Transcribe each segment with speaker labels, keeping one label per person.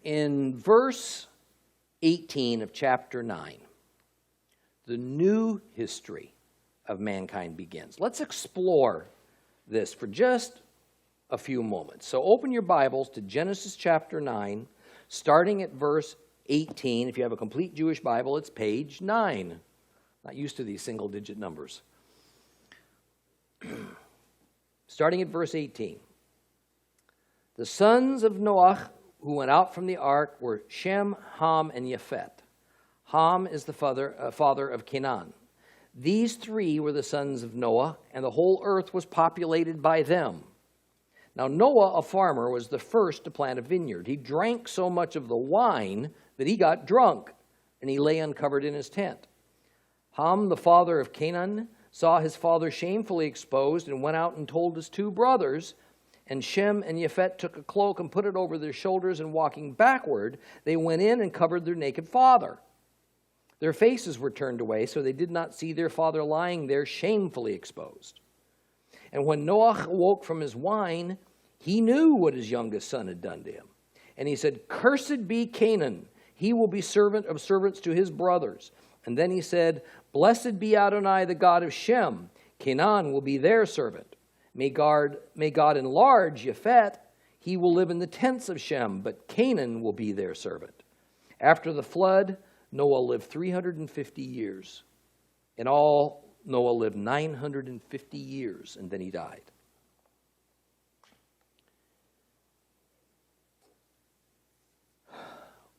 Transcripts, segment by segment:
Speaker 1: in verse 18 of chapter 9, the new history of mankind begins. Let's explore this for just a few moments. So open your Bibles to Genesis chapter 9, starting at verse 18. If you have a complete Jewish Bible, it's page 9. Not used to these single-digit numbers. Starting at verse 18. The sons of Noah who went out from the ark were Shem, Ham, and Japheth. Ham is the father of Canaan. These three were the sons of Noah, and the whole earth was populated by them. Now Noah, a farmer, was the first to plant a vineyard. He drank so much of the wine that he got drunk, and he lay uncovered in his tent. Ham, the father of Canaan, saw his father shamefully exposed and went out and told his two brothers. And Shem and Japheth took a cloak and put it over their shoulders, and walking backward, they went in and covered their naked father. Their faces were turned away, so they did not see their father lying there shamefully exposed. And when Noah awoke from his wine, he knew what his youngest son had done to him. And he said, "Cursed be Canaan, he will be servant of servants to his brothers." And then he said, "Blessed be Adonai, the God of Shem. Canaan will be their servant. May God enlarge Japheth. He will live in the tents of Shem, but Canaan will be their servant." After the flood, Noah lived 350 years. In all, Noah lived 950 years, and then he died.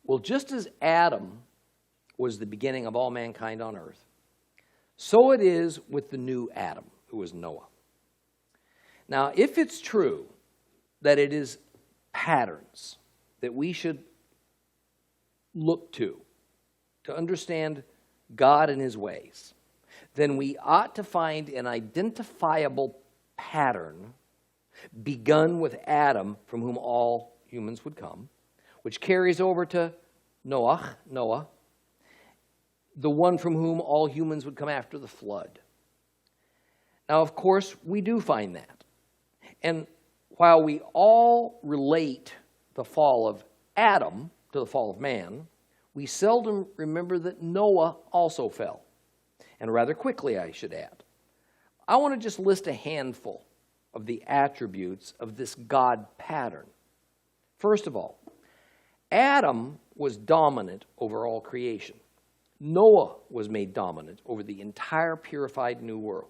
Speaker 1: Well, just as Adam was the beginning of all mankind on earth, so it is with the new Adam, who is Noah. Now, if it's true that it is patterns that we should look to understand God and his ways, then we ought to find an identifiable pattern begun with Adam, from whom all humans would come, which carries over to Noah, the one from whom all humans would come after the flood. Now, of course, we do find that. And while we all relate the fall of Adam to the fall of man, we seldom remember that Noah also fell. And rather quickly, I should add. I want to just list a handful of the attributes of this God pattern. First of all, Adam was dominant over all creation. Noah was made dominant over the entire purified new world.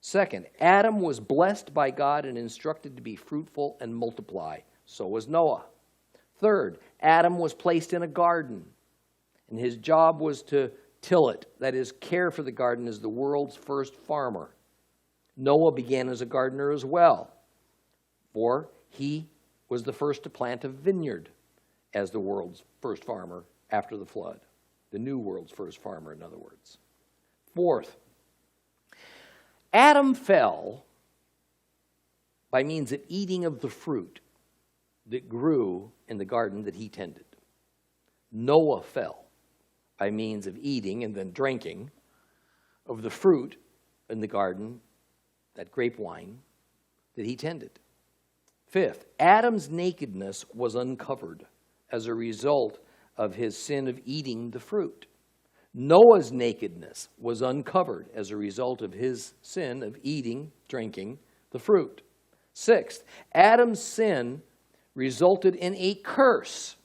Speaker 1: Second, Adam was blessed by God and instructed to be fruitful and multiply. So was Noah. Third, Adam was placed in a garden, and his job was to till it, that is, care for the garden as the world's first farmer. Noah began as a gardener as well, for he was the first to plant a vineyard as the world's first farmer after the flood. The new world's first farmer, in other words. Fourth, Adam fell by means of eating of the fruit that grew in the garden that he tended. Noah fell by means of eating and then drinking of the fruit in the garden, that grape wine, that he tended. Fifth, Adam's nakedness was uncovered as a result of his sin of eating the fruit. Noah's nakedness was uncovered as a result of his sin of eating, drinking the fruit. Sixth, Adam's sin resulted in a curse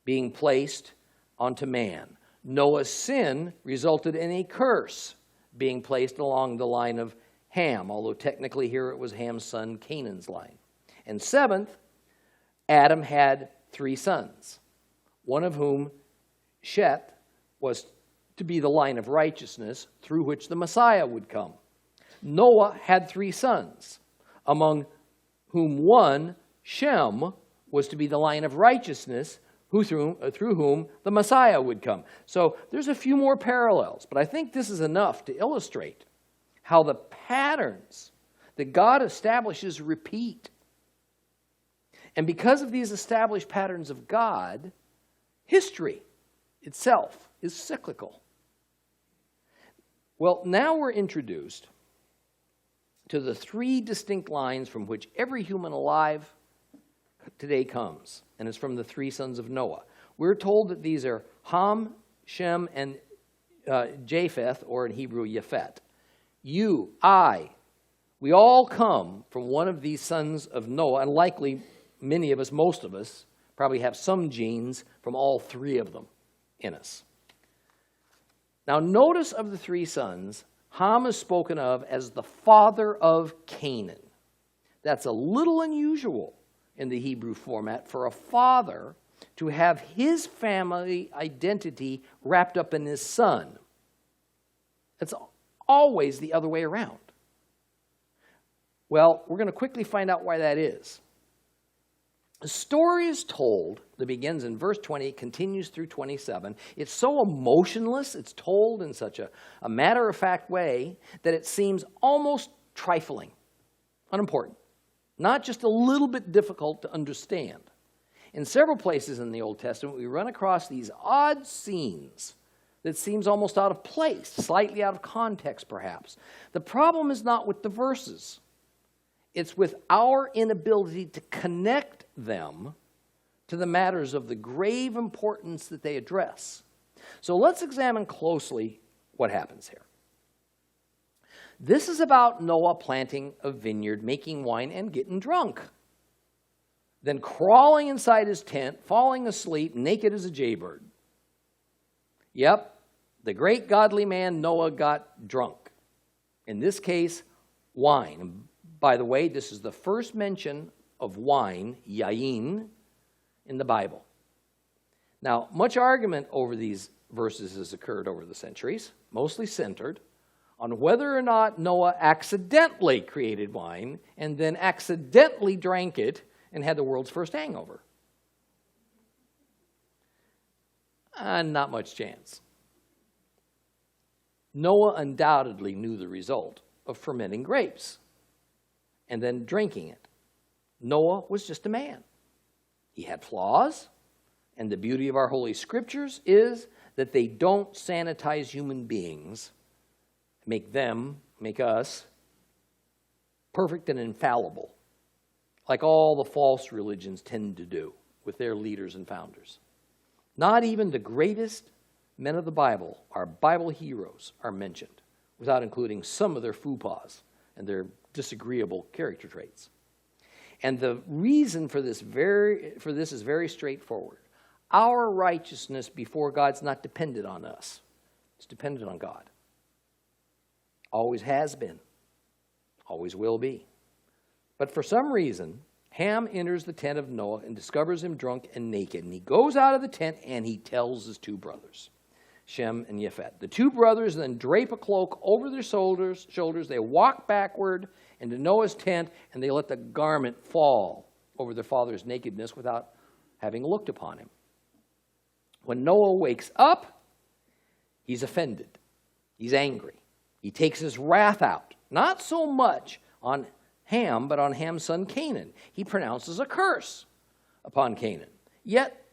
Speaker 1: being placed onto man. Noah's sin resulted in a curse being placed along the line of Ham, although technically here it was Ham's son Canaan's line. And seventh, Adam had 3 sons, one of whom, Sheth, was to be the line of righteousness through which the Messiah would come. Noah had 3 sons, among whom one, Shem, was to be the line of righteousness through whom the Messiah would come. So there's a few more parallels, but I think this is enough to illustrate how the patterns that God establishes repeat. And because of these established patterns of God, history itself is cyclical. Well, now we're introduced to the 3 distinct lines from which every human alive today comes, and it's from the three sons of Noah. We're told that these are Ham, Shem, and Japheth, or in Hebrew, Yafet. You, I, we all come from one of these sons of Noah, and likely many of us, most of us, probably have some genes from all three of them in us. Now, notice of the three sons, Ham is spoken of as the father of Canaan. That's a little unusual in the Hebrew format for a father to have his family identity wrapped up in his son. It's always the other way around. Well, we're going to quickly find out why that is. The story is told that begins in verse 20, continues through 27. It's so emotionless, it's told in such a matter-of-fact way that it seems almost trifling, unimportant, not just a little bit difficult to understand. In several places in the Old Testament, we run across these odd scenes that seems almost out of place, slightly out of context perhaps. The problem is not with the verses. It's with our inability to connect them to the matters of the grave importance that they address. So let's examine closely what happens here. This is about Noah planting a vineyard, making wine, and getting drunk. Then crawling inside his tent, falling asleep, naked as a jaybird. Yep, the great godly man Noah got drunk. In this case, wine. By the way, this is the first mention of wine, yayin, in the Bible. Now, much argument over these verses has occurred over the centuries, mostly centered on whether or not Noah accidentally created wine and then accidentally drank it and had the world's first hangover. Not much chance. Noah undoubtedly knew the result of fermenting grapes and then drinking it. Noah was just a man. He had flaws, and the beauty of our Holy Scriptures is that they don't sanitize human beings, make us, perfect and infallible, like all the false religions tend to do with their leaders and founders. Not even the greatest men of the Bible, our Bible heroes, are mentioned, without including some of their faux pas and their disagreeable character traits. And the reason for this is very straightforward. Our righteousness before God's not dependent on us. It's dependent on God. Always has been. Always will be. But for some reason, Ham enters the tent of Noah and discovers him drunk and naked. And he goes out of the tent and he tells his two brothers, Shem and Yafet. The two brothers then drape a cloak over their shoulders. They walk backward into Noah's tent, and they let the garment fall over their father's nakedness without having looked upon him. When Noah wakes up, he's offended. He's angry. He takes his wrath out, not so much on Ham, but on Ham's son Canaan. He pronounces a curse upon Canaan. Yet,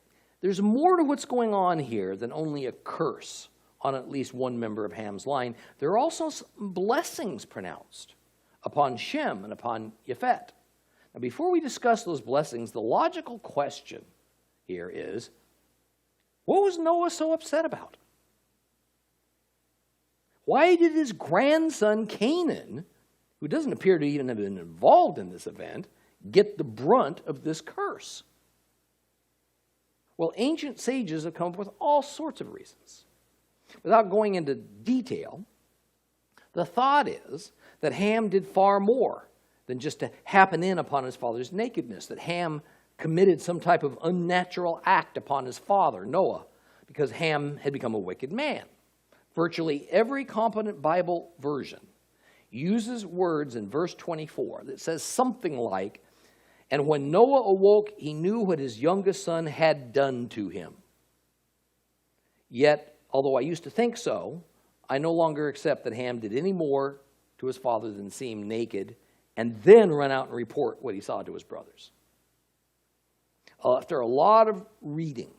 Speaker 1: there's more to what's going on here than only a curse on at least one member of Ham's line. There are also some blessings pronounced upon Shem and upon Yafet. Now, before we discuss those blessings, the logical question here is, what was Noah so upset about? Why did his grandson Canaan, who doesn't appear to even have been involved in this event, get the brunt of this curse? Well, ancient sages have come up with all sorts of reasons. Without going into detail, the thought is that Ham did far more than just to happen in upon his father's nakedness, that Ham committed some type of unnatural act upon his father, Noah, because Ham had become a wicked man. Virtually every competent Bible version uses words in verse 24 that says something like, and when Noah awoke, he knew what his youngest son had done to him. Yet, although I used to think so, I no longer accept that Ham did any more to his father than see him naked and then run out and report what he saw to his brothers. After a lot of reading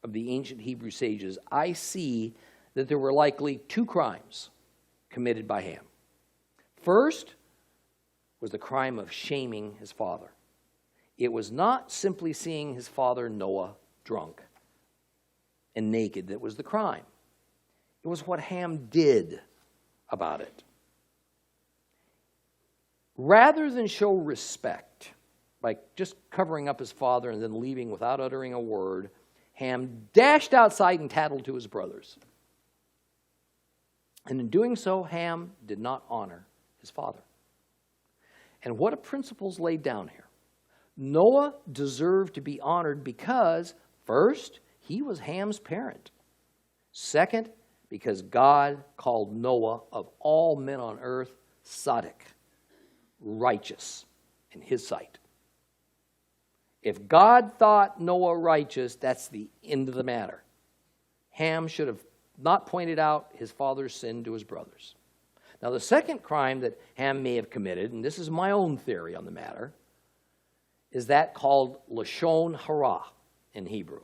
Speaker 1: of the ancient Hebrew sages, I see that there were likely two crimes committed by Ham. First was the crime of shaming his father. it was not simply seeing his father Noah drunk and naked that was the crime. It was what Ham did about it. Rather than show respect by just covering up his father and then leaving without uttering a word, Ham dashed outside and tattled to his brothers. And in doing so, Ham did not honor his father. And what a principle's laid down here. Noah deserved to be honored because, first, he was Ham's parent. Second, because God called Noah, of all men on earth, tzaddik, righteous in his sight. If God thought Noah righteous, that's the end of the matter. Ham should have not pointed out his father's sin to his brothers. Now, the second crime that Ham may have committed, and this is my own theory on the matter, is that called lashon hara in Hebrew.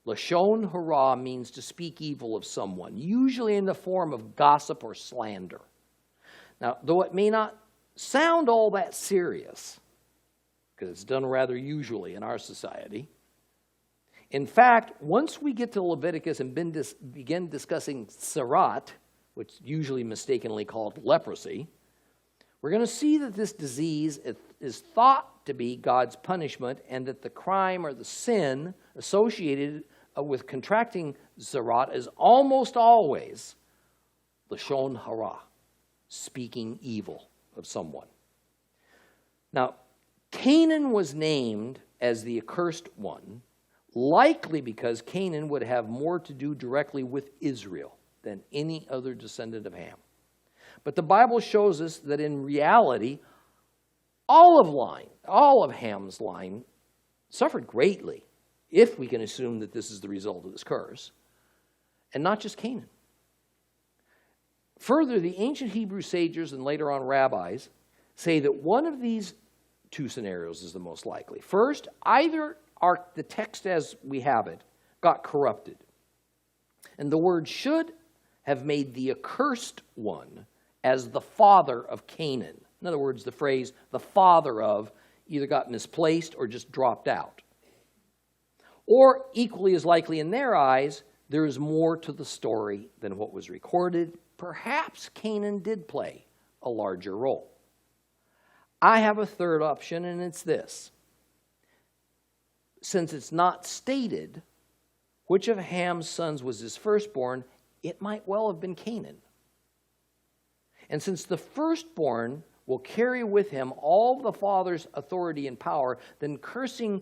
Speaker 1: Lashon hara means to speak evil of someone, usually in the form of gossip or slander. Now, though it may not sound all that serious, because it's done rather usually in our society, in fact, once we get to Leviticus and begin discussing tzara'at, which is usually mistakenly called leprosy, we're going to see that this disease is thought to be God's punishment, and that the crime or the sin associated with contracting tzara'at is almost always lashon hara, speaking evil of someone. Now, Canaan was named as the accursed one, likely because Canaan would have more to do directly with Israel than any other descendant of Ham. But the Bible shows us that in reality, all of Ham's line suffered greatly, if we can assume that this is the result of this curse, and not just Canaan. Further, the ancient Hebrew sages and later on rabbis say that one of these two scenarios is the most likely. First, either the text as we have it got corrupted, and the word should have made the accursed one as the father of Canaan. In other words, the phrase the father of either got misplaced or just dropped out. Or, equally as likely in their eyes, there is more to the story than what was recorded. Perhaps Canaan did play a larger role. I have a third option, and it's this. Since it's not stated which of Ham's sons was his firstborn, it might well have been Canaan. And since the firstborn will carry with him all the father's authority and power, then cursing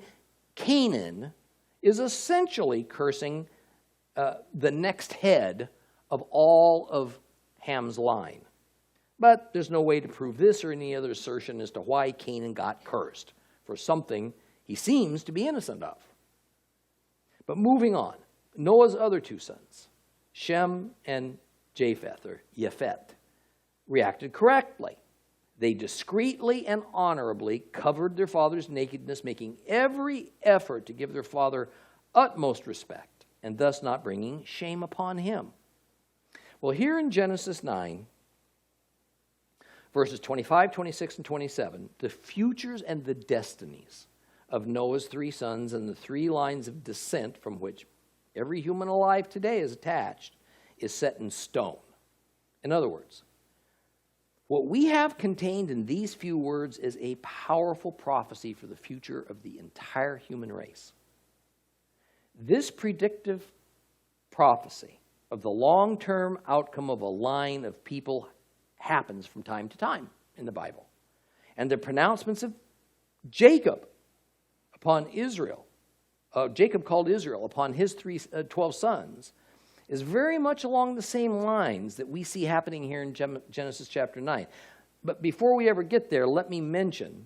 Speaker 1: Canaan is essentially cursing the next head of all of Ham's line. But there's no way to prove this or any other assertion as to why Canaan got cursed for something he seems to be innocent of. But moving on, Noah's other two sons, Shem and Japheth, or Yefet, reacted correctly. They discreetly and honorably covered their father's nakedness, making every effort to give their father utmost respect, and thus not bringing shame upon him. Well, here in Genesis 9, verses 25, 26, and 27, the futures and the destinies of Noah's three sons and the three lines of descent from which every human alive today is attached is set in stone. In other words, what we have contained in these few words is a powerful prophecy for the future of the entire human race. This predictive prophecy of the long-term outcome of a line of people happens from time to time in the Bible. And the pronouncements of Jacob upon Israel, Jacob called Israel upon his 12 sons, is very much along the same lines that we see happening here in Genesis chapter 9. But before we ever get there, let me mention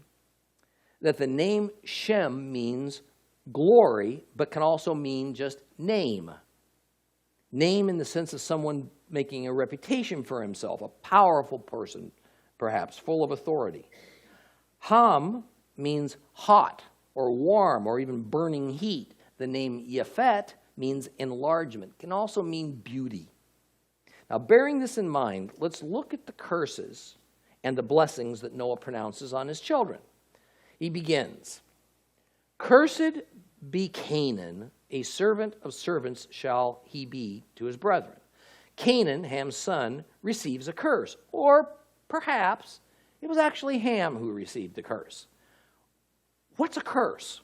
Speaker 1: that the name Shem means glory, but can also mean just name. Name in the sense of someone making a reputation for himself, a powerful person, perhaps, full of authority. Ham means hot or warm or even burning heat. The name Yefet means enlargement, can also mean beauty. Now, bearing this in mind, let's look at the curses and the blessings that Noah pronounces on his children. He begins, Cursed be Canaan, a servant of servants shall he be to his brethren. Canaan, Ham's son, receives a curse. Or perhaps it was actually Ham who received the curse. What's a curse?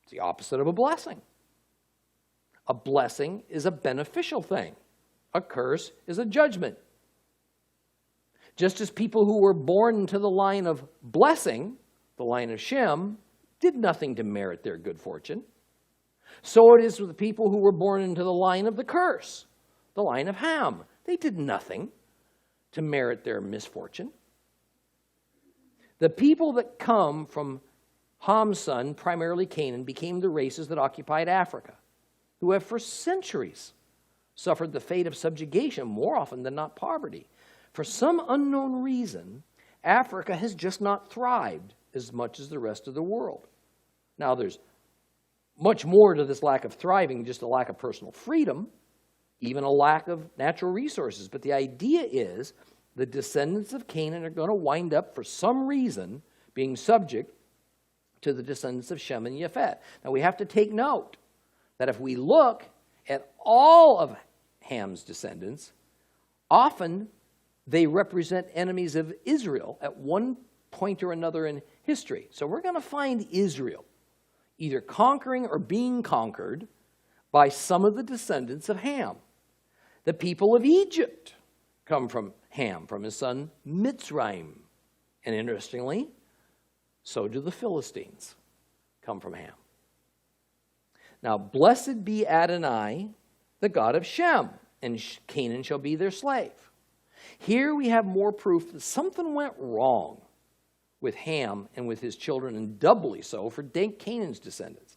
Speaker 1: It's the opposite of a blessing. A blessing is a beneficial thing. A curse is a judgment. Just as people who were born into the line of blessing, the line of Shem, did nothing to merit their good fortune, so it is with the people who were born into the line of the curse, the line of Ham. They did nothing to merit their misfortune. The people that come from Ham's son, primarily Canaan, became the races that occupied Africa, who have for centuries suffered the fate of subjugation, more often than not poverty. For some unknown reason, Africa has just not thrived as much as the rest of the world. Now, there's much more to this lack of thriving than just a lack of personal freedom, even a lack of natural resources. But the idea is the descendants of Canaan are going to wind up, for some reason, being subject to the descendants of Shem and Japheth. Now, we have to take note that if we look at all of Ham's descendants, often they represent enemies of Israel at one point or another in history. So we're going to find Israel either conquering or being conquered by some of the descendants of Ham. The people of Egypt come from Ham, from his son Mitzrayim. And interestingly, so do the Philistines come from Ham. Now, blessed be Adonai, the God of Shem, and Canaan shall be their slave. Here we have more proof that something went wrong with Ham and with his children, and doubly so for Canaan's descendants.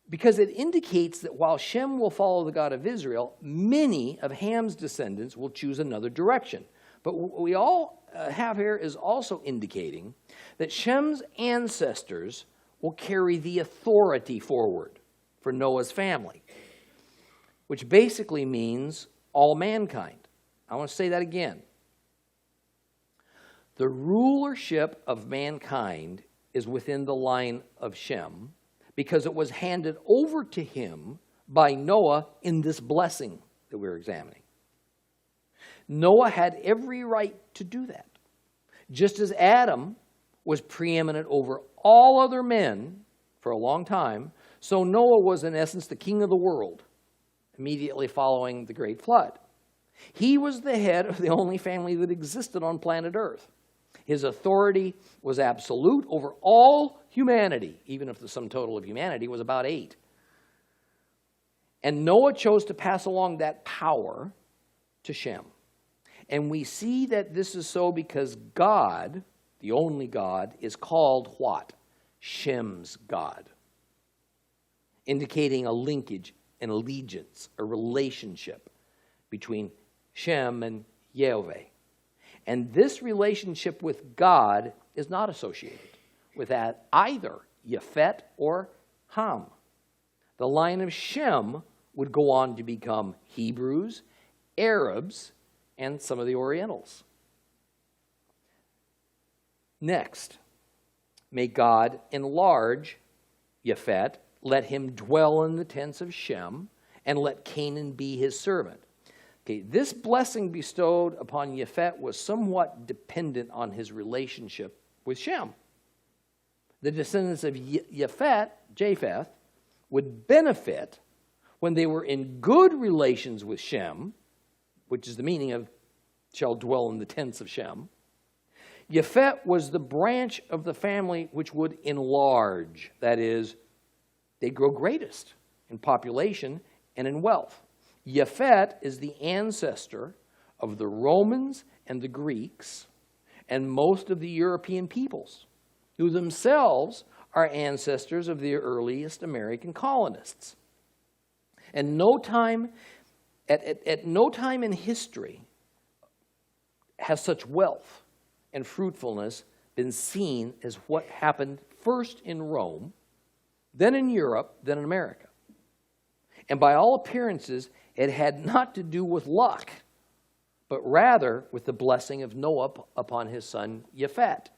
Speaker 1: Because it indicates that while Shem will follow the God of Israel, many of Ham's descendants will choose another direction. But what we all have here is also indicating that Shem's ancestors will carry the authority forward for Noah's family, which basically means all mankind. I want to say that again. The rulership of mankind is within the line of Shem because it was handed over to him by Noah in this blessing that we're examining. Noah had every right to do that. Just as Adam was preeminent over all other men for a long time, so Noah was in essence the king of the world immediately following the great flood. He was the head of the only family that existed on planet Earth. His authority was absolute over all humanity, even if the sum total of humanity was about 8. And Noah chose to pass along that power to Shem. And we see that this is so because God, the only God, is called what? Shem's God. Indicating a linkage, an allegiance, a relationship between Shem and Yehovah. And this relationship with God is not associated with either Japheth or Ham. The line of Shem would go on to become Hebrews, Arabs, and some of the Orientals. Next, may God enlarge Japheth, let him dwell in the tents of Shem, and let Canaan be his servant. Okay, this blessing bestowed upon Japheth was somewhat dependent on his relationship with Shem. The descendants of Japheth, would benefit when they were in good relations with Shem, which is the meaning of shall dwell in the tents of Shem. Japheth was the branch of the family which would enlarge. That is, they'd grow greatest in population and in wealth. Japheth is the ancestor of the Romans and the Greeks and most of the European peoples, who themselves are ancestors of the earliest American colonists. And no time, at no time in history has such wealth and fruitfulness been seen as what happened first in Rome, then in Europe, then in America. And by all appearances, it had not to do with luck, but rather with the blessing of Noah upon his son Japheth.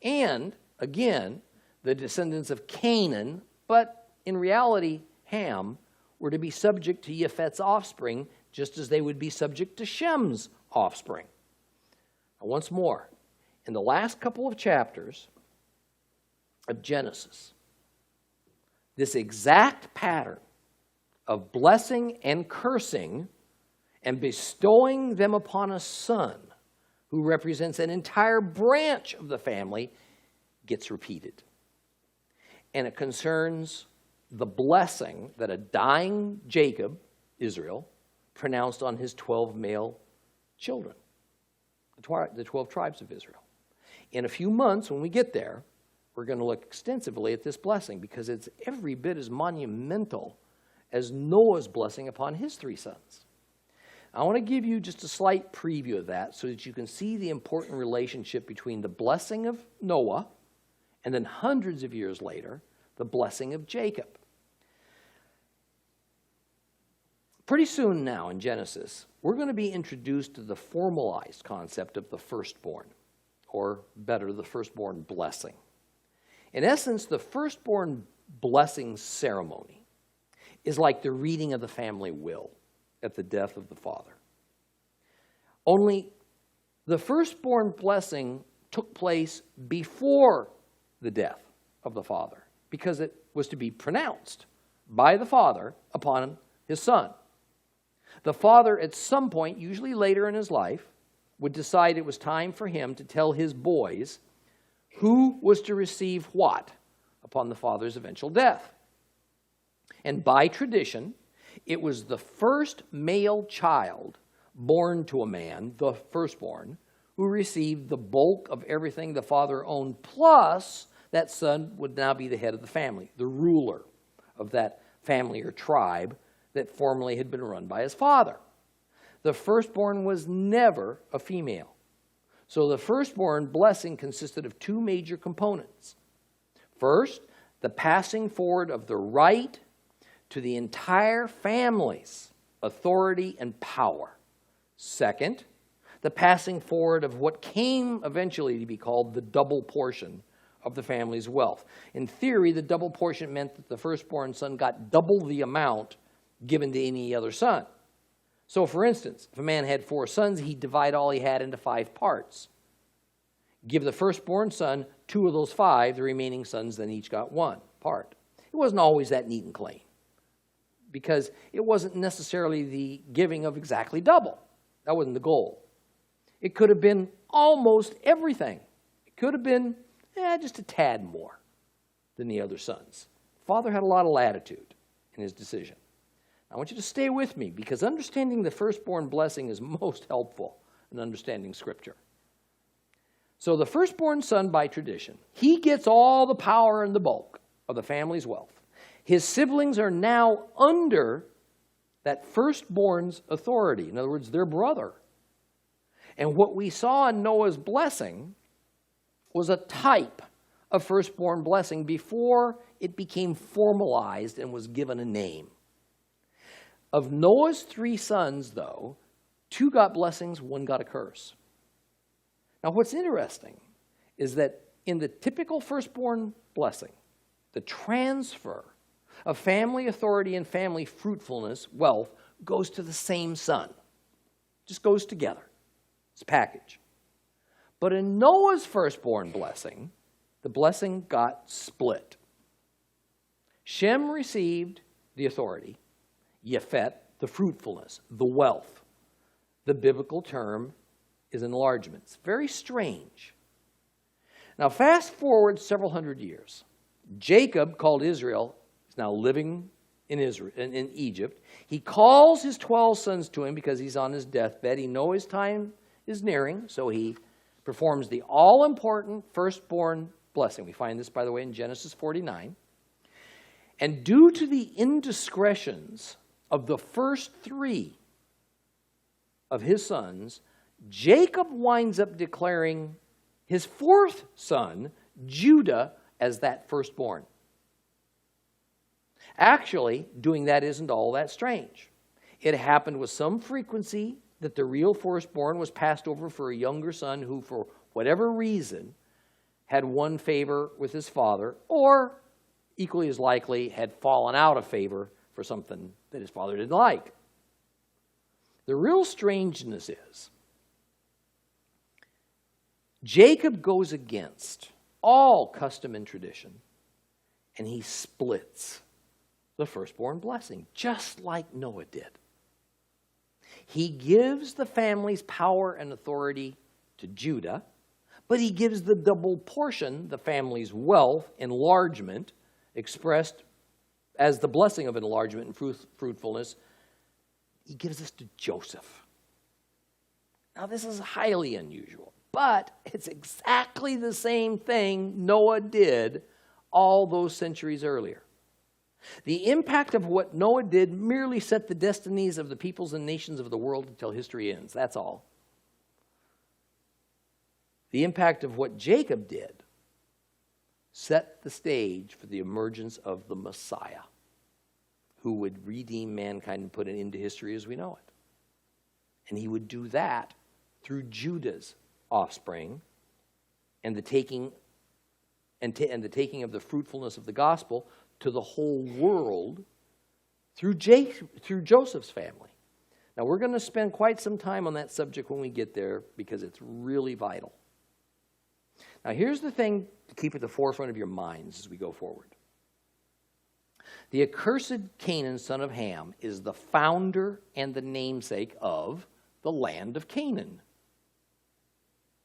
Speaker 1: And, again, the descendants of Canaan, but in reality, Ham, were to be subject to Japheth's offspring, just as they would be subject to Shem's offspring. Now, once more, in the last couple of chapters of Genesis, this exact pattern of blessing and cursing and bestowing them upon a son who represents an entire branch of the family gets repeated. And it concerns the blessing that a dying Jacob, Israel, pronounced on his 12 male children, the 12 tribes of Israel. In a few months, when we get there, we're going to look extensively at this blessing because it's every bit as monumental as Noah's blessing upon his 3 sons. I want to give you just a slight preview of that so that you can see the important relationship between the blessing of Noah and then hundreds of years later, the blessing of Jacob. Pretty soon now in Genesis, we're going to be introduced to the formalized concept of the firstborn, or better, the firstborn blessing. In essence, the firstborn blessing ceremony is like the reading of the family will at the death of the father. Only the firstborn blessing took place before the death of the father because it was to be pronounced by the father upon his son. The father, at some point, usually later in his life, would decide it was time for him to tell his boys who was to receive what upon the father's eventual death. And by tradition, it was the first male child born to a man, the firstborn, who received the bulk of everything the father owned, plus that son would now be the head of the family, the ruler of that family or tribe that formerly had been run by his father. The firstborn was never a female. So the firstborn blessing consisted of 2 major components. First, the passing forward of the right to the entire family's authority and power. Second, the passing forward of what came eventually to be called the double portion of the family's wealth. In theory, the double portion meant that the firstborn son got double the amount given to any other son. So, for instance, if a man had 4 sons, he'd divide all he had into 5 parts. Give the firstborn son 2 of those 5, the remaining sons then each got 1 part. It wasn't always that neat and clean because it wasn't necessarily the giving of exactly double. That wasn't the goal. It could have been almost everything. It could have been just a tad more than the other sons. Father had a lot of latitude in his decision. I want you to stay with me because understanding the firstborn blessing is most helpful in understanding Scripture. So the firstborn son, by tradition, he gets all the power and the bulk of the family's wealth. His siblings are now under that firstborn's authority. In other words, their brother. And what we saw in Noah's blessing was a type of firstborn blessing before it became formalized and was given a name. Of Noah's 3 sons, though, 2 got blessings, 1 got a curse. Now, what's interesting is that in the typical firstborn blessing, the transfer of family authority and family fruitfulness, wealth, goes to the same son. Just goes together. It's a package. But in Noah's firstborn blessing, the blessing got split. Shem received the authority. Japheth, the fruitfulness, the wealth. The biblical term is enlargement. It's very strange. Now, fast forward several hundred years. Jacob, called Israel, is now living in Egypt. He calls his 12 sons to him because he's on his deathbed. He knows his time is nearing, so he performs the all-important firstborn blessing. We find this, by the way, in Genesis 49. And due to the indiscretions of the first 3 of his sons, Jacob winds up declaring his 4th son, Judah, as that firstborn. Actually, doing that isn't all that strange. It happened with some frequency that the real firstborn was passed over for a younger son who, for whatever reason, had won favor with his father, or equally as likely had fallen out of favor for something that his father didn't like. The real strangeness is Jacob goes against all custom and tradition, and he splits the firstborn blessing, just like Noah did. He gives the family's power and authority to Judah, but he gives the double portion, the family's wealth, enlargement, expressed as the blessing of enlargement and fruitfulness, he gives this to Joseph. Now, this is highly unusual, but it's exactly the same thing Noah did all those centuries earlier. The impact of what Noah did merely set the destinies of the peoples and nations of the world until history ends. That's all. The impact of what Jacob did set the stage for the emergence of the Messiah, who would redeem mankind and put it into history as we know it. And he would do that through Judah's offspring and the taking of the fruitfulness of the gospel to the whole world through Joseph's family. Now, we're going to spend quite some time on that subject when we get there because it's really vital. Now, here's the thing to keep at the forefront of your minds as we go forward. The accursed Canaan, son of Ham, is the founder and the namesake of the land of Canaan.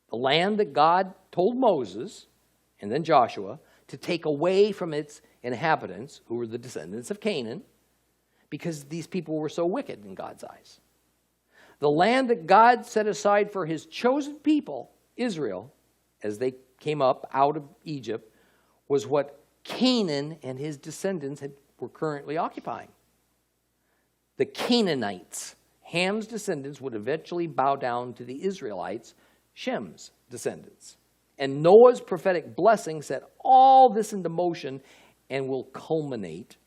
Speaker 1: The land that God told Moses, and then Joshua, to take away from its inhabitants, who were the descendants of Canaan, because these people were so wicked in God's eyes. The land that God set aside for his chosen people, Israel, as they came up out of Egypt, was what Canaan and his descendants were currently occupying. The Canaanites, Ham's descendants, would eventually bow down to the Israelites, Shem's descendants. And Noah's prophetic blessing set all this into motion and will culminate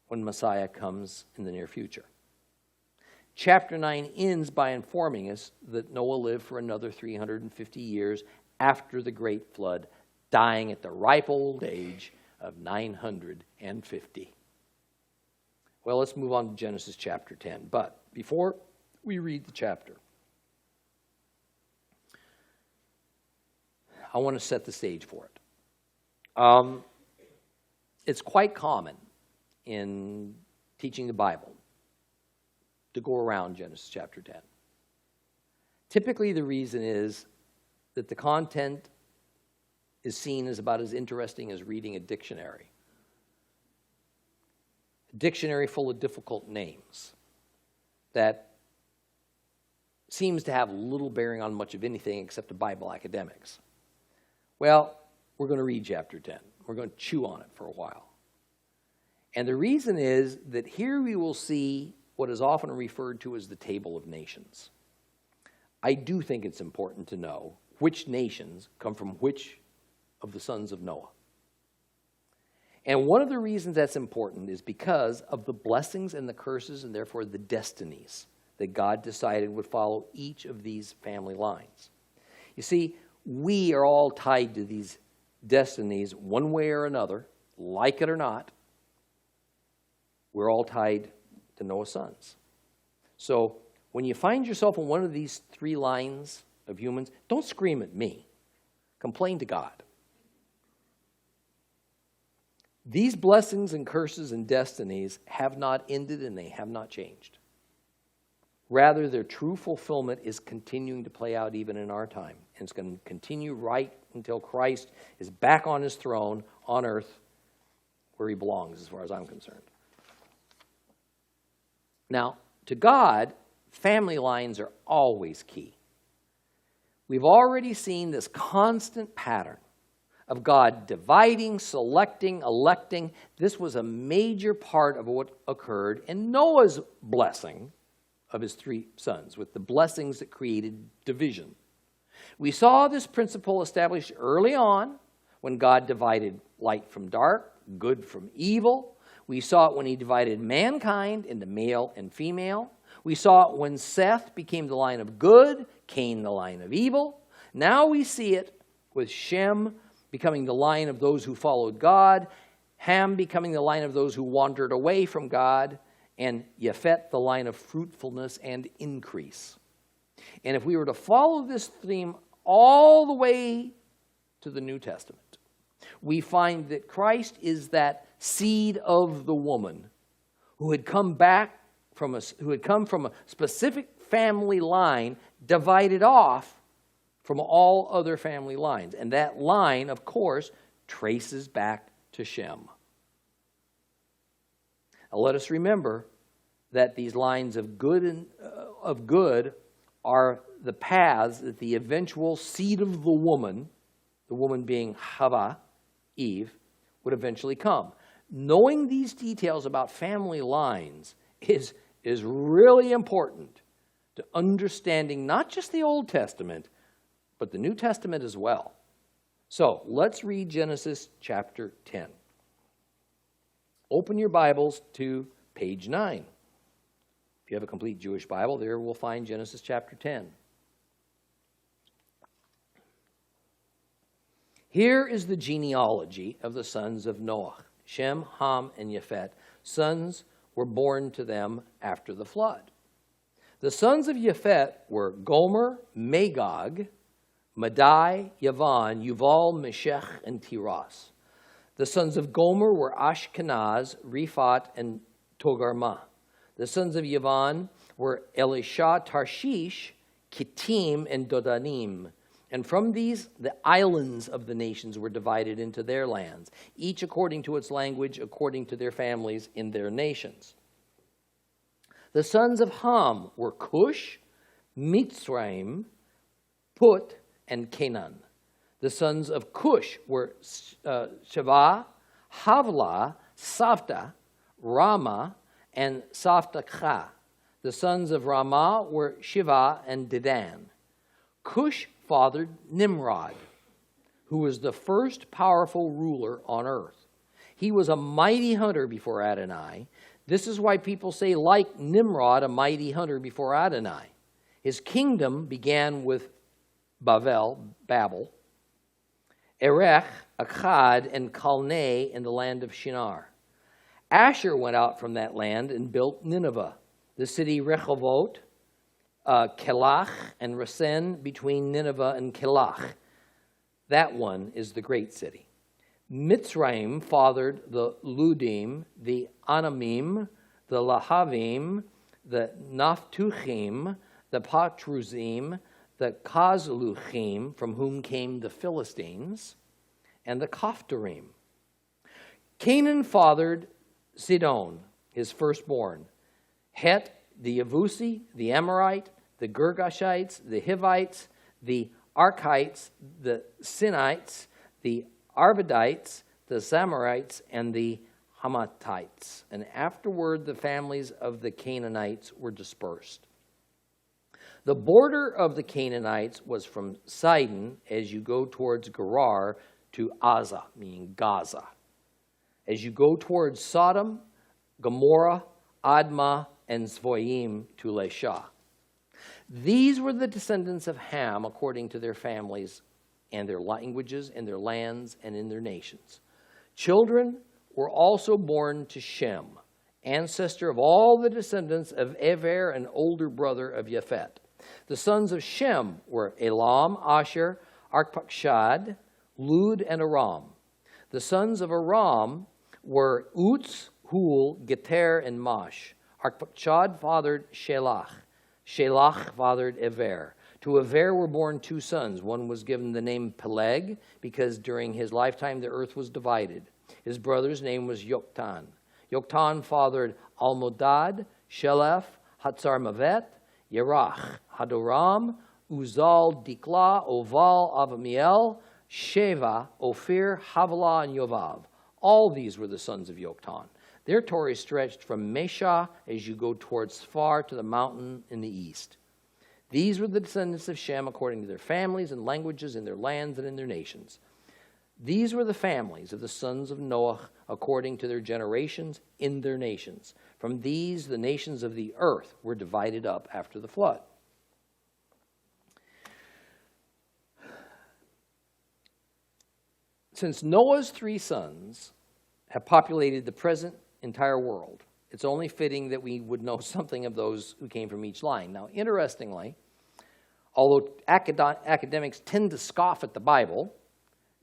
Speaker 1: when Messiah comes in the near future. Chapter 9 ends by informing us that Noah lived for another 350 years after the great flood, dying at the ripe old age of 950. Well, let's move on to Genesis chapter 10. But before we read the chapter, I want to set the stage for it. It's quite common in teaching the Bible to go around Genesis chapter 10. Typically, the reason is that the content is seen as about as interesting as reading a dictionary. A dictionary full of difficult names that seems to have little bearing on much of anything except the Bible academics. Well, we're going to read chapter 10. We're going to chew on it for a while. And the reason is that here we will see what is often referred to as the table of nations. I do think it's important to know which nations come from which of the sons of Noah. And one of the reasons that's important is because of the blessings and the curses and therefore the destinies that God decided would follow each of these family lines. You see, we are all tied to these destinies one way or another, like it or not. We're all tied to Noah's sons. So when you find yourself in one of these three lines of humans, don't scream at me. Complain to God. These blessings and curses and destinies have not ended and they have not changed. Rather, their true fulfillment is continuing to play out even in our time. And it's going to continue right until Christ is back on his throne on earth where he belongs, as far as I'm concerned. Now, to God, family lines are always key. We've already seen this constant pattern of God dividing, selecting, electing. This was a major part of what occurred in Noah's blessing of his three sons, with the blessings that created division. We saw this principle established early on when God divided light from dark, good from evil. We saw it when he divided mankind into male and female. We saw it when Seth became the line of good, Cain the line of evil. Now we see it with Shem becoming the line of those who followed God, Ham becoming the line of those who wandered away from God, and Yafet the line of fruitfulness and increase. And if we were to follow this theme all the way to the New Testament, we find that Christ is that seed of the woman who had come from a specific family line divided off from all other family lines. And that line, of course, traces back to Shem. Now let us remember that these lines of good are the paths that the eventual seed of the woman being Hava, Eve, would eventually come. Knowing these details about family lines is really important to understanding not just the Old Testament, but the New Testament as well. So let's read Genesis chapter 10. Open your Bibles to page 9. If you have a complete Jewish Bible, there we'll find Genesis chapter 10. Here is the genealogy of the sons of Noah. Shem, Ham, and Yafet. Sons were born to them after the flood. The sons of Yafet were Gomer, Magog, Madai, Yavan, Yuval, Meshech, and Tiras. The sons of Gomer were Ashkenaz, Riphat, and Togarmah. The sons of Yavan were Elisha, Tarshish, Kittim, and Dodanim. And from these, the islands of the nations were divided into their lands, each according to its language, according to their families in their nations. The sons of Ham were Cush, Mitzrayim, Put, and Canaan. The sons of Cush were Sheva, Havlah, Savta, Rama, and Savtakha. The sons of Ramah were Shiva and Dedan. Cush fathered Nimrod, who was the first powerful ruler on earth. He was a mighty hunter before Adonai. This is why people say, like Nimrod, a mighty hunter before Adonai. His kingdom began with Babel, Erech, Akkad, and Calneh in the land of Shinar. Asher went out from that land and built Nineveh, the city Rehovot, Kelach, and Resen between Nineveh and Kelach. That one is the great city. Mitzrayim fathered the Ludim, the Anamim, the Lahavim, the Naphtuchim, the Patruzim, the Kazluchim, from whom came the Philistines, and the Kaphtorim. Canaan fathered Sidon, his firstborn, Het, the Yevusi, the Amorite, the Girgashites, the Hivites, the Archites, the Sinites, the Arvadites, the Zamorites, and the Hamathites. And afterward, the families of the Canaanites were dispersed. The border of the Canaanites was from Sidon as you go towards Gerar to Aza, meaning Gaza. As you go towards Sodom, Gomorrah, Admah, and Zvoyim to Lesha. These were the descendants of Ham according to their families and their languages and their lands and in their nations. Children were also born to Shem, ancestor of all the descendants of Ever and older brother of Yafet. The sons of Shem were Elam, Asher, Arpachshad, Lud, and Aram. The sons of Aram were Uts, Hul, Geter, and Mash. Arpachshad fathered Shelach. Shelach fathered Ever. To Ever were born two sons. One was given the name Peleg, because during his lifetime the earth was divided. His brother's name was Yoktan. Yoktan fathered Almodad, Shelef, Hatzarmavet, Yerach, Hadoram, Uzal, Dikla, Oval, Avamiel, Sheva, Ophir, Havilah, and Yovav. All these were the sons of Yoktan. Their territory stretched from Mesha as you go towards Sfar to the mountain in the east. These were the descendants of Shem according to their families and languages in their lands and in their nations. These were the families of the sons of Noah according to their generations in their nations. From these, the nations of the earth were divided up after the flood. Since Noah's 3 sons have populated the present entire world, it's only fitting that we would know something of those who came from each line. Now, interestingly, although academics tend to scoff at the Bible,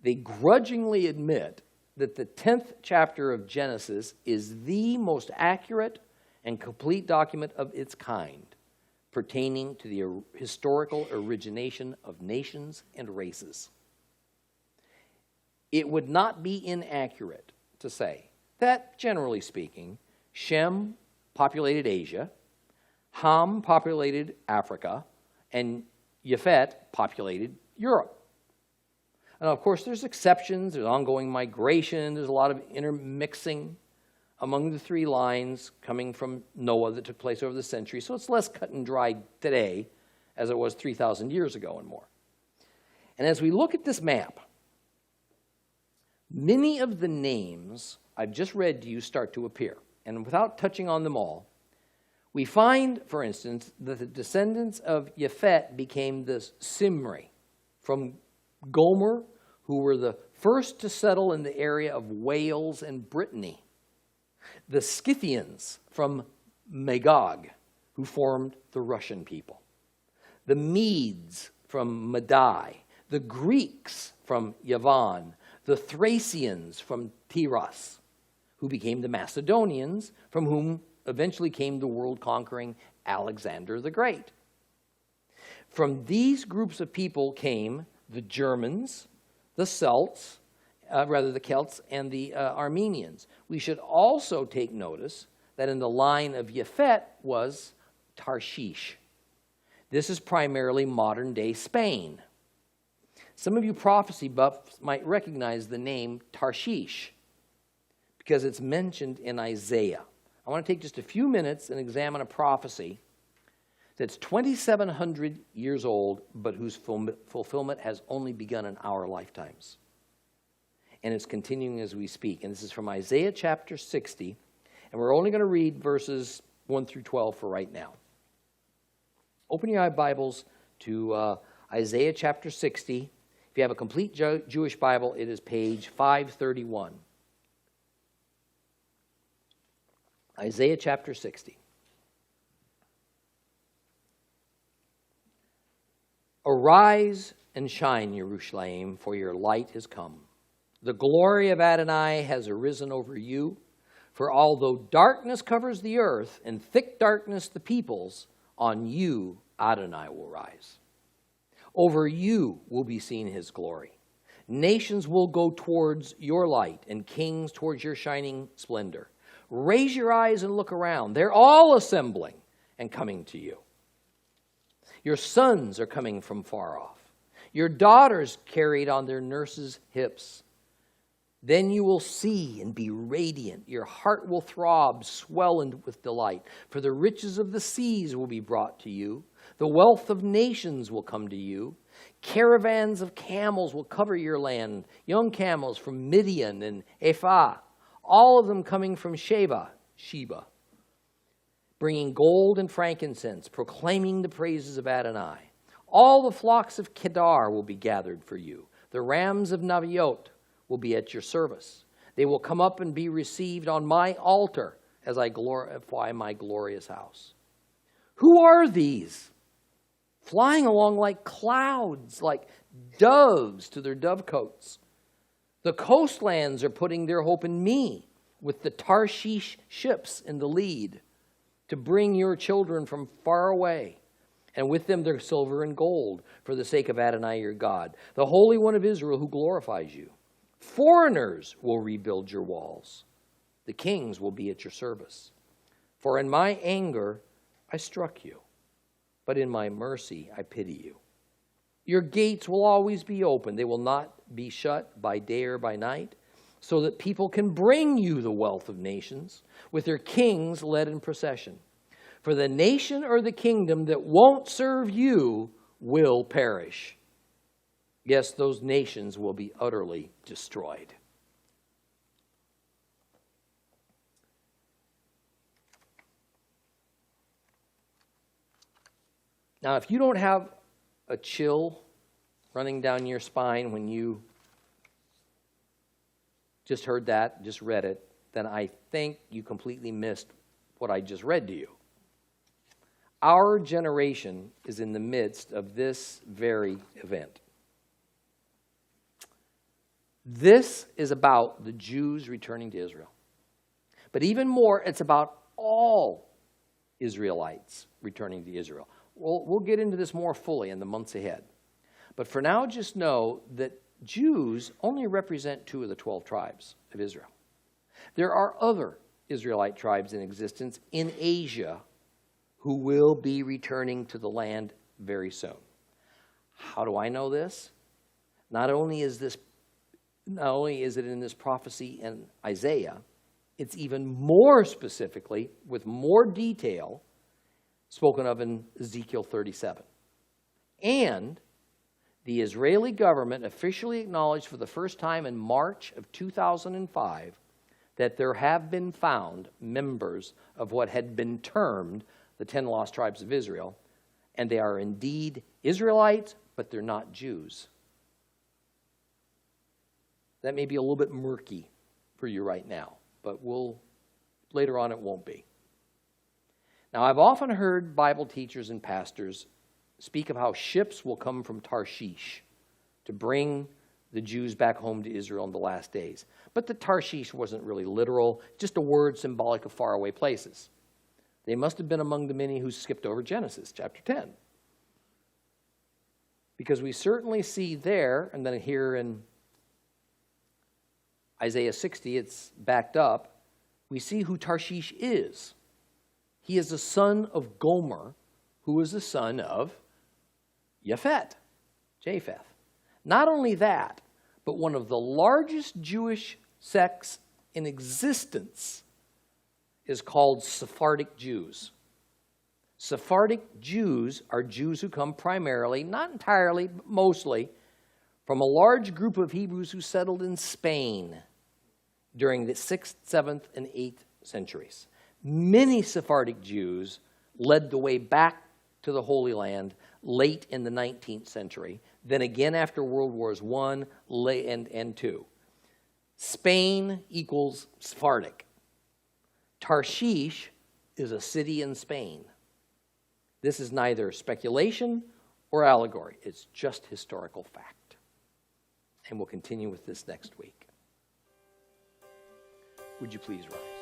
Speaker 1: they grudgingly admit that the 10th chapter of Genesis is the most accurate and complete document of its kind pertaining to the historical origination of nations and races. It would not be inaccurate to say that, generally speaking, Shem populated Asia, Ham populated Africa, and Japhet populated Europe. And of course, there's exceptions, there's ongoing migration, there's a lot of intermixing among the 3 lines coming from Noah that took place over the centuries, so it's less cut and dried today as it was 3,000 years ago and more. And as we look at this map, many of the names I've just read to you start to appear. And without touching on them all, we find, for instance, that the descendants of Japhet became the Simri from Gomer, who were the first to settle in the area of Wales and Brittany. The Scythians from Magog, who formed the Russian people. The Medes from Madai. The Greeks from Yavan. The Thracians from Tyros, who became the Macedonians, from whom eventually came the world-conquering Alexander the Great. From these groups of people came the Germans, the Celts, the Celts, and the Armenians. We should also take notice that in the line of Japhet was Tarshish. This is primarily modern-day Spain. Some of you prophecy buffs might recognize the name Tarshish because it's mentioned in Isaiah. I want to take just a few minutes and examine a prophecy that's 2,700 years old, but whose fulfillment has only begun in our lifetimes. And it's continuing as we speak. And this is from Isaiah chapter 60, and we're only going to read verses 1 through 12 for right now. Open your Bibles to Isaiah chapter 60. If you have a complete Jewish Bible, it is page 531. Isaiah chapter 60. Arise and shine, Jerusalem, for your light has come. The glory of Adonai has arisen over you. For although darkness covers the earth and thick darkness the peoples, on you Adonai will rise. Over you will be seen his glory. Nations will go towards your light, and kings towards your shining splendor. Raise your eyes and look around. They're all assembling and coming to you. Your sons are coming from far off. Your daughters carried on their nurses' hips. Then you will see and be radiant. Your heart will throb, swell with delight. For the riches of the seas will be brought to you. The wealth of nations will come to you. Caravans of camels will cover your land. Young camels from Midian and Ephah. All of them coming from Sheba, bringing gold and frankincense, proclaiming the praises of Adonai. All the flocks of Kedar will be gathered for you. The rams of Naviot will be at your service. They will come up and be received on my altar as I glorify my glorious house. Who are these? Flying along like clouds, like doves to their dovecotes. The coastlands are putting their hope in me, with the Tarshish ships in the lead, to bring your children from far away, and with them their silver and gold, for the sake of Adonai your God, the Holy One of Israel who glorifies you. Foreigners will rebuild your walls. The kings will be at your service. For in my anger I struck you, but in my mercy I pity you. Your gates will always be open. They will not be shut by day or by night, so that people can bring you the wealth of nations, with their kings led in procession. For the nation or the kingdom that won't serve you will perish. Yes, those nations will be utterly destroyed. Now, if you don't have a chill running down your spine when you just heard that, just read it, then I think you completely missed what I just read to you. Our generation is in the midst of this very event. This is about the Jews returning to Israel. But even more, it's about all Israelites returning to Israel. We'll get into this more fully in the months ahead. But for now, just know that Jews only represent 2 of the 12 tribes of Israel. There are other Israelite tribes in existence in Asia who will be returning to the land very soon. How do I know this? Not only is it in this prophecy in Isaiah, it's even more specifically, with more detail, spoken of in Ezekiel 37. And the Israeli government officially acknowledged for the first time in March of 2005 that there have been found members of what had been termed the 10 lost tribes of Israel, and they are indeed Israelites, but they're not Jews. That may be a little bit murky for you right now, but later on it won't be. Now, I've often heard Bible teachers and pastors speak of how ships will come from Tarshish to bring the Jews back home to Israel in the last days. But the Tarshish wasn't really literal, just a word symbolic of faraway places. They must have been among the many who skipped over Genesis chapter 10. Because we certainly see there, and then here in Isaiah 60, it's backed up, we see who Tarshish is. He is the son of Gomer, who is the son of Japheth. Not only that, but one of the largest Jewish sects in existence is called Sephardic Jews. Sephardic Jews are Jews who come primarily, not entirely, but mostly, from a large group of Hebrews who settled in Spain during the 6th, 7th, and 8th centuries. Many Sephardic Jews led the way back to the Holy Land late in the 19th century, then again after World Wars I and II. Spain equals Sephardic. Tarshish is a city in Spain. This is neither speculation or allegory. It's just historical fact. And we'll continue with this next week. Would you please rise?